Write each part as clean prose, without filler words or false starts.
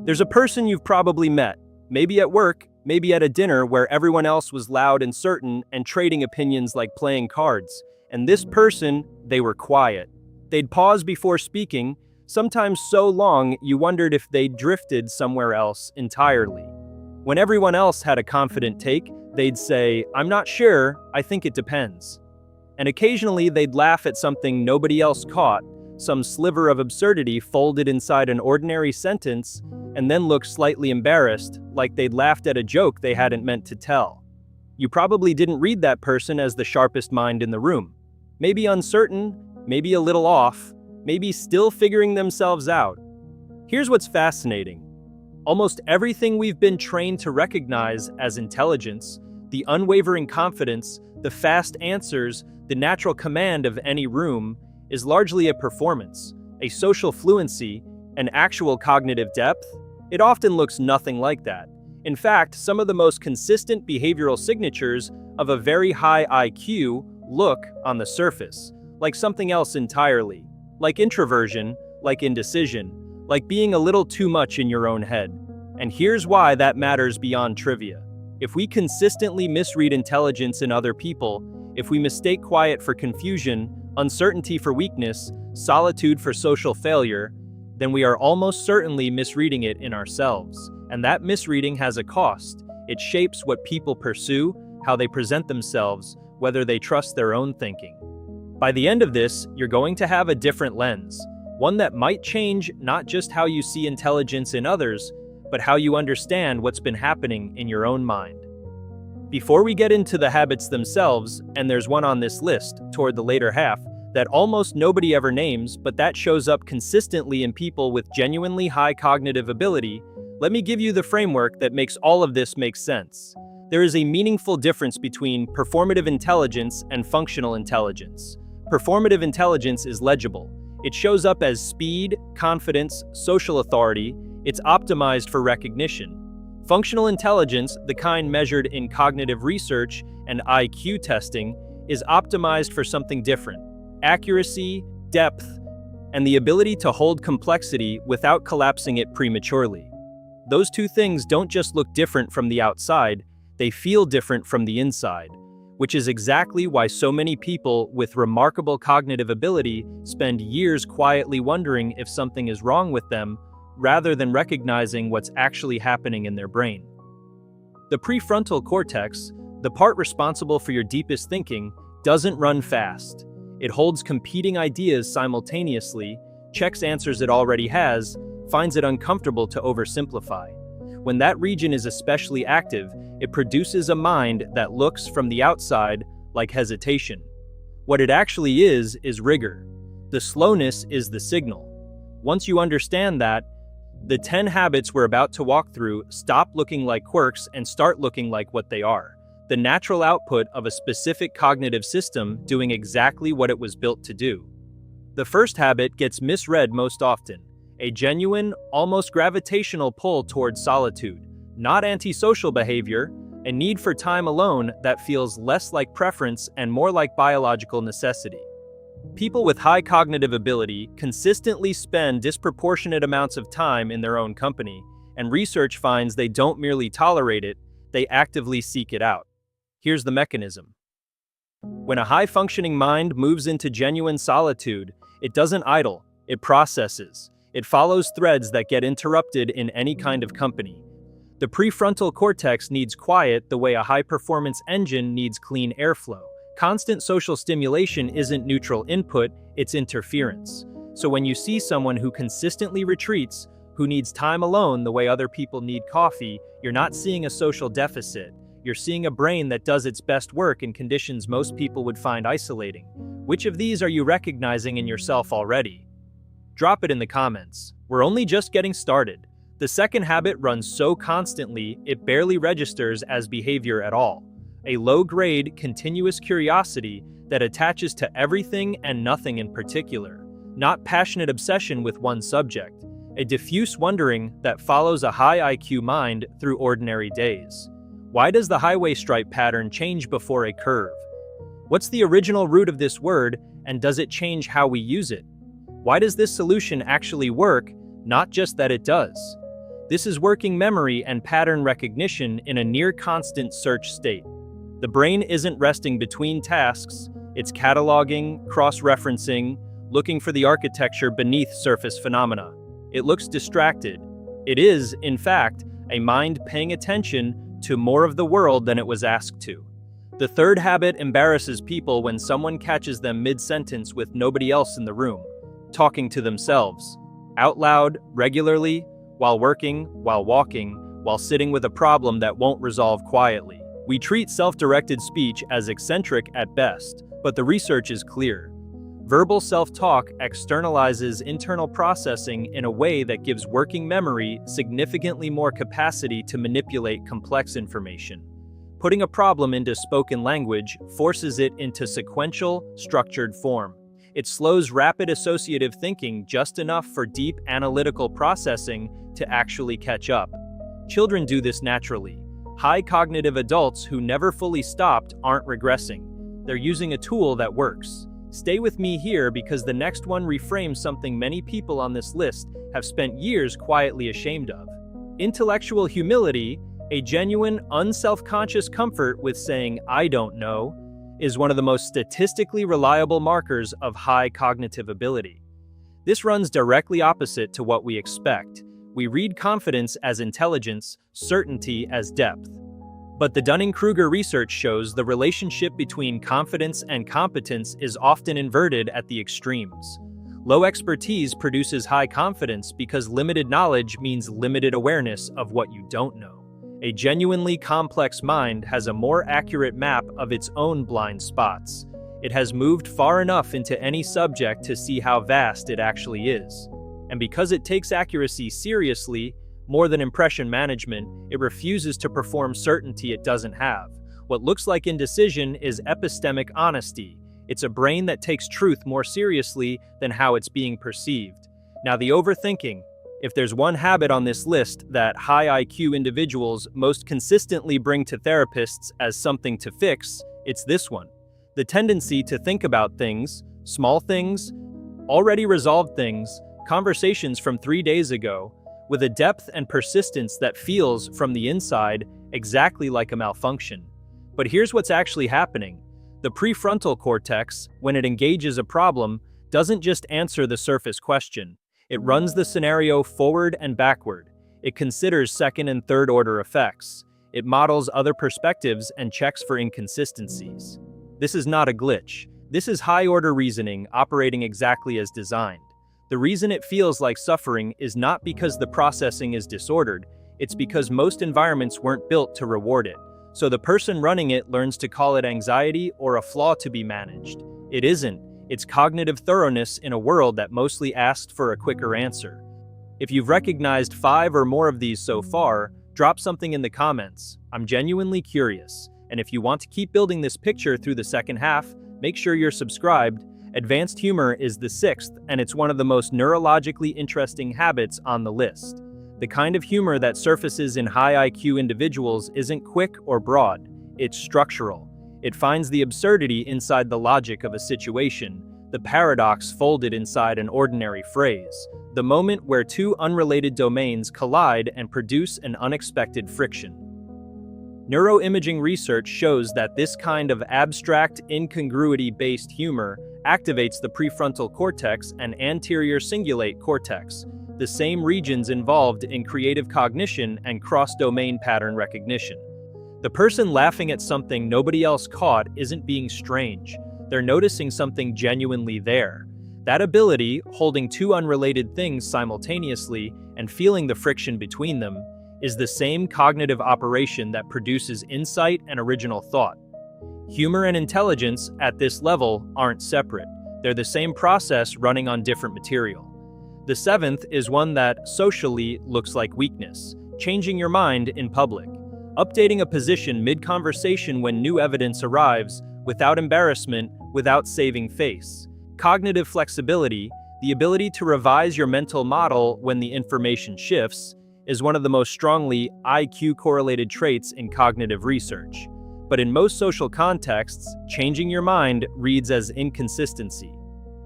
There's a person you've probably met, maybe at work, maybe at a dinner where everyone else was loud and certain and trading opinions like playing cards. And this person, they were quiet. They'd pause before speaking, sometimes so long you wondered if they'd drifted somewhere else entirely. When everyone else had a confident take, they'd say, "I'm not sure, I think it depends." And occasionally they'd laugh at something nobody else caught, some sliver of absurdity folded inside an ordinary sentence, and then look slightly embarrassed, like they'd laughed at a joke they hadn't meant to tell. You probably didn't read that person as the sharpest mind in the room. Maybe uncertain, maybe a little off, maybe still figuring themselves out. Here's what's fascinating. Almost everything we've been trained to recognize as intelligence, the unwavering confidence, the fast answers, the natural command of any room, is largely a performance, a social fluency, an actual cognitive depth. It often looks nothing like that. In fact, some of the most consistent behavioral signatures of a very high IQ look, on the surface, like something else entirely, like introversion, like indecision, like being a little too much in your own head. And here's why that matters beyond trivia. If we consistently misread intelligence in other people, if we mistake quiet for confusion, uncertainty for weakness, solitude for social failure, then we are almost certainly misreading it in ourselves. And that misreading has a cost. It shapes what people pursue, how they present themselves, whether they trust their own thinking. By the end of this, you're going to have a different lens, one that might change not just how you see intelligence in others, but how you understand what's been happening in your own mind. Before we get into the habits themselves, and there's one on this list, toward the later half, that almost nobody ever names, but that shows up consistently in people with genuinely high cognitive ability, let me give you the framework that makes all of this make sense. There is a meaningful difference between performative intelligence and functional intelligence. Performative intelligence is legible. It shows up as speed, confidence, social authority. It's optimized for recognition. Functional intelligence, the kind measured in cognitive research and IQ testing, is optimized for something different: accuracy, depth, and the ability to hold complexity without collapsing it prematurely. Those two things don't just look different from the outside, they feel different from the inside, which is exactly why so many people with remarkable cognitive ability spend years quietly wondering if something is wrong with them, rather than recognizing what's actually happening in their brain. The prefrontal cortex, the part responsible for your deepest thinking, doesn't run fast. It holds competing ideas simultaneously, checks answers it already has, finds it uncomfortable to oversimplify. When that region is especially active, it produces a mind that looks from the outside like hesitation. What it actually is rigor. The slowness is the signal. Once you understand that, the 10 habits we're about to walk through stop looking like quirks and start looking like what they are: the natural output of a specific cognitive system doing exactly what it was built to do. The first habit gets misread most often: a genuine, almost gravitational pull toward solitude, not antisocial behavior, a need for time alone that feels less like preference and more like biological necessity. People with high cognitive ability consistently spend disproportionate amounts of time in their own company, and research finds they don't merely tolerate it, they actively seek it out. Here's the mechanism. When a high-functioning mind moves into genuine solitude, it doesn't idle, it processes. It follows threads that get interrupted in any kind of company. The prefrontal cortex needs quiet the way a high-performance engine needs clean airflow. Constant social stimulation isn't neutral input, it's interference. So when you see someone who consistently retreats, who needs time alone the way other people need coffee, you're not seeing a social deficit. You're seeing a brain that does its best work in conditions most people would find isolating. Which of these are you recognizing in yourself already? Drop it in the comments. We're only just getting started. The second habit runs so constantly, it barely registers as behavior at all. A low-grade, continuous curiosity that attaches to everything and nothing in particular. Not passionate obsession with one subject. A diffuse wondering that follows a high IQ mind through ordinary days. Why does the highway stripe pattern change before a curve? What's the original root of this word, and does it change how we use it? Why does this solution actually work, not just that it does? This is working memory and pattern recognition in a near-constant search state. The brain isn't resting between tasks, it's cataloging, cross-referencing, looking for the architecture beneath surface phenomena. It looks distracted. It is, in fact, a mind paying attention to more of the world than it was asked to. The third habit embarrasses people when someone catches them mid-sentence with nobody else in the room, talking to themselves, out loud, regularly, while working, while walking, while sitting with a problem that won't resolve quietly. We treat self-directed speech as eccentric at best, but the research is clear. Verbal self-talk externalizes internal processing in a way that gives working memory significantly more capacity to manipulate complex information. Putting a problem into spoken language forces it into sequential, structured form. It slows rapid associative thinking just enough for deep analytical processing to actually catch up. Children do this naturally. High cognitive adults who never fully stopped aren't regressing. They're using a tool that works. Stay with me here because the next one reframes something many people on this list have spent years quietly ashamed of. Intellectual humility, a genuine, unself-conscious comfort with saying, "I don't know," is one of the most statistically reliable markers of high cognitive ability. This runs directly opposite to what we expect. We read confidence as intelligence, certainty as depth. But the Dunning-Kruger research shows the relationship between confidence and competence is often inverted at the extremes. Low expertise produces high confidence because limited knowledge means limited awareness of what you don't know. A genuinely complex mind has a more accurate map of its own blind spots. It has moved far enough into any subject to see how vast it actually is. And because it takes accuracy seriously, more than impression management, it refuses to perform certainty it doesn't have. What looks like indecision is epistemic honesty. It's a brain that takes truth more seriously than how it's being perceived. Now, the overthinking. If there's one habit on this list that high IQ individuals most consistently bring to therapists as something to fix, it's this one. The tendency to think about things, small things, already resolved things, conversations from 3 days ago, with a depth and persistence that feels, from the inside, exactly like a malfunction. But here's what's actually happening. The prefrontal cortex, when it engages a problem, doesn't just answer the surface question. It runs the scenario forward and backward. It considers second and third order effects. It models other perspectives and checks for inconsistencies. This is not a glitch. This is high-order reasoning operating exactly as designed. The reason it feels like suffering is not because the processing is disordered, it's because most environments weren't built to reward it. So the person running it learns to call it anxiety or a flaw to be managed. It isn't. It's cognitive thoroughness in a world that mostly asked for a quicker answer. If you've recognized 5 or more of these so far, drop something in the comments. I'm genuinely curious. And if you want to keep building this picture through the second half, make sure you're subscribed. Advanced humor is the 6th, and it's one of the most neurologically interesting habits on the list. The kind of humor that surfaces in high IQ individuals isn't quick or broad, it's structural. It finds the absurdity inside the logic of a situation, the paradox folded inside an ordinary phrase, the moment where two unrelated domains collide and produce an unexpected friction. Neuroimaging research shows that this kind of abstract, incongruity-based humor activates the prefrontal cortex and anterior cingulate cortex, the same regions involved in creative cognition and cross-domain pattern recognition. The person laughing at something nobody else caught isn't being strange. They're noticing something genuinely there. That ability, holding two unrelated things simultaneously and feeling the friction between them, is the same cognitive operation that produces insight and original thought. Humor and intelligence at this level aren't separate. They're the same process running on different material. The 7th is one that socially looks like weakness, changing your mind in public. Updating a position mid-conversation when new evidence arrives, without embarrassment, without saving face. Cognitive flexibility, the ability to revise your mental model when the information shifts, is one of the most strongly IQ-correlated traits in cognitive research. But in most social contexts, changing your mind reads as inconsistency.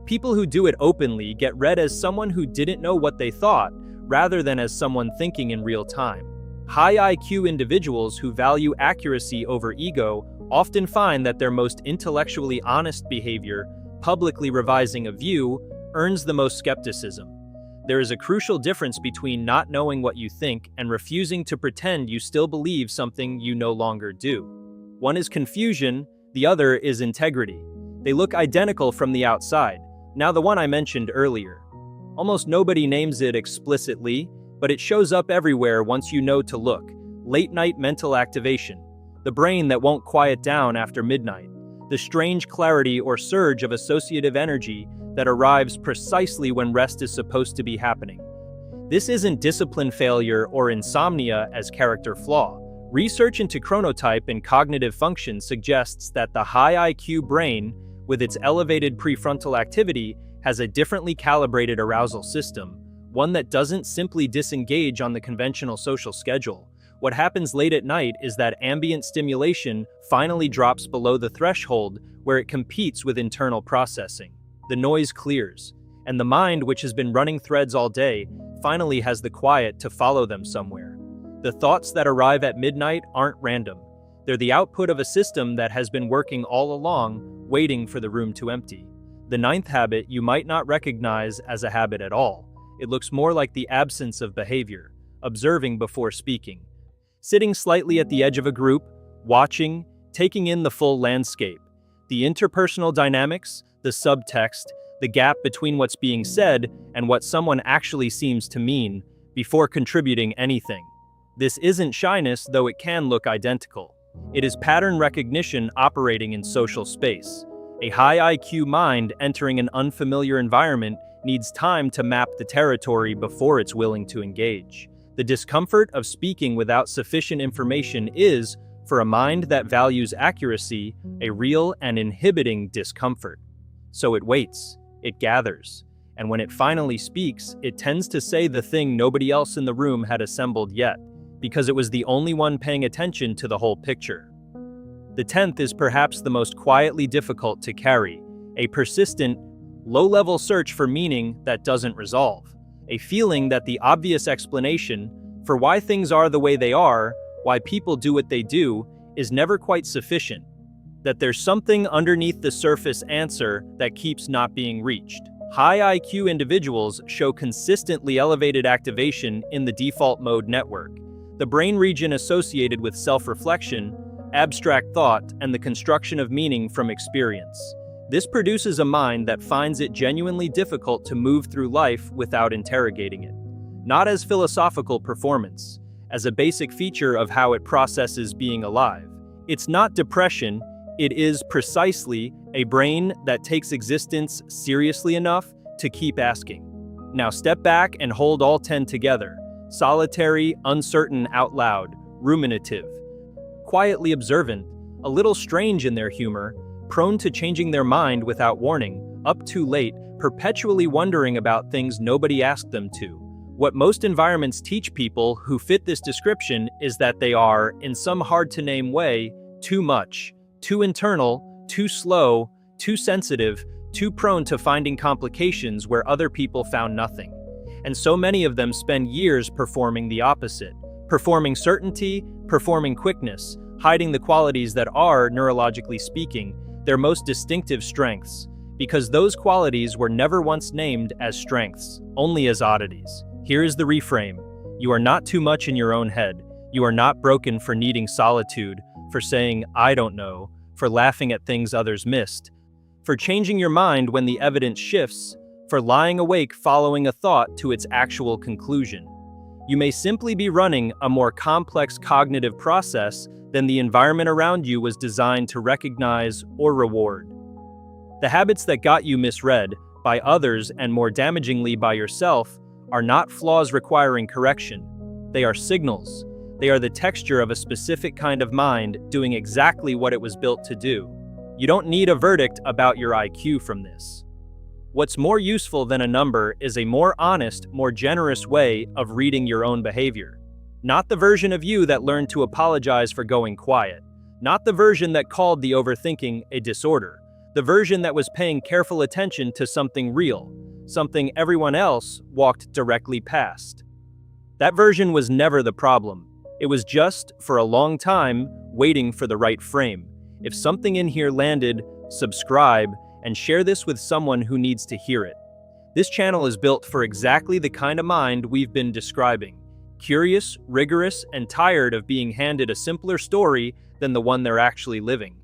People who do it openly get read as someone who didn't know what they thought, rather than as someone thinking in real time. High IQ individuals who value accuracy over ego often find that their most intellectually honest behavior, publicly revising a view, earns the most skepticism. There is a crucial difference between not knowing what you think and refusing to pretend you still believe something you no longer do. One is confusion, the other is integrity. They look identical from the outside. Now the one I mentioned earlier. Almost nobody names it explicitly, but it shows up everywhere once you know to look. Late-night mental activation. The brain that won't quiet down after midnight. The strange clarity or surge of associative energy that arrives precisely when rest is supposed to be happening. This isn't discipline failure or insomnia as character flaw. Research into chronotype and cognitive function suggests that the high IQ brain, with its elevated prefrontal activity, has a differently calibrated arousal system, one that doesn't simply disengage on the conventional social schedule. What happens late at night is that ambient stimulation finally drops below the threshold where it competes with internal processing. The noise clears, and the mind, which has been running threads all day, finally has the quiet to follow them somewhere. The thoughts that arrive at midnight aren't random. They're the output of a system that has been working all along, waiting for the room to empty. The ninth habit you might not recognize as a habit at all. It looks more like the absence of behavior, observing before speaking. Sitting slightly at the edge of a group, watching, taking in the full landscape. The interpersonal dynamics, the subtext, the gap between what's being said and what someone actually seems to mean, before contributing anything. This isn't shyness, though it can look identical. It is pattern recognition operating in social space. A high IQ mind entering an unfamiliar environment needs time to map the territory before it's willing to engage. The discomfort of speaking without sufficient information is, for a mind that values accuracy, a real and inhibiting discomfort. So it waits, it gathers, and when it finally speaks, it tends to say the thing nobody else in the room had assembled yet, because it was the only one paying attention to the whole picture. The 10th is perhaps the most quietly difficult to carry, a persistent, low-level search for meaning that doesn't resolve. A feeling that the obvious explanation for why things are the way they are, why people do what they do, is never quite sufficient. That there's something underneath the surface answer that keeps not being reached. High IQ individuals show consistently elevated activation in the default mode network, the brain region associated with self-reflection, abstract thought, and the construction of meaning from experience. This produces a mind that finds it genuinely difficult to move through life without interrogating it. Not as philosophical performance, as a basic feature of how it processes being alive. It's not depression, it is precisely a brain that takes existence seriously enough to keep asking. Now step back and hold all 10 together. Solitary, uncertain out loud, ruminative, quietly observant, a little strange in their humor, prone to changing their mind without warning, up too late, perpetually wondering about things nobody asked them to. What most environments teach people who fit this description is that they are, in some hard-to-name way, too much, too internal, too slow, too sensitive, too prone to finding complications where other people found nothing. And so many of them spend years performing the opposite, performing certainty, performing quickness, hiding the qualities that are, neurologically speaking, their most distinctive strengths, because those qualities were never once named as strengths, only as oddities. Here is the reframe. You are not too much in your own head. You are not broken for needing solitude, for saying, I don't know, for laughing at things others missed, for changing your mind when the evidence shifts, for lying awake following a thought to its actual conclusion. You may simply be running a more complex cognitive process than the environment around you was designed to recognize or reward. The habits that got you misread by others and more damagingly by yourself are not flaws requiring correction. They are signals. They are the texture of a specific kind of mind doing exactly what it was built to do. You don't need a verdict about your IQ from this. What's more useful than a number is a more honest, more generous way of reading your own behavior. Not the version of you that learned to apologize for going quiet. Not the version that called the overthinking a disorder. The version that was paying careful attention to something real, something everyone else walked directly past. That version was never the problem. It was just, for a long time, waiting for the right frame. If something in here landed, subscribe, and share this with someone who needs to hear it. This channel is built for exactly the kind of mind we've been describing. Curious, rigorous, and tired of being handed a simpler story than the one they're actually living.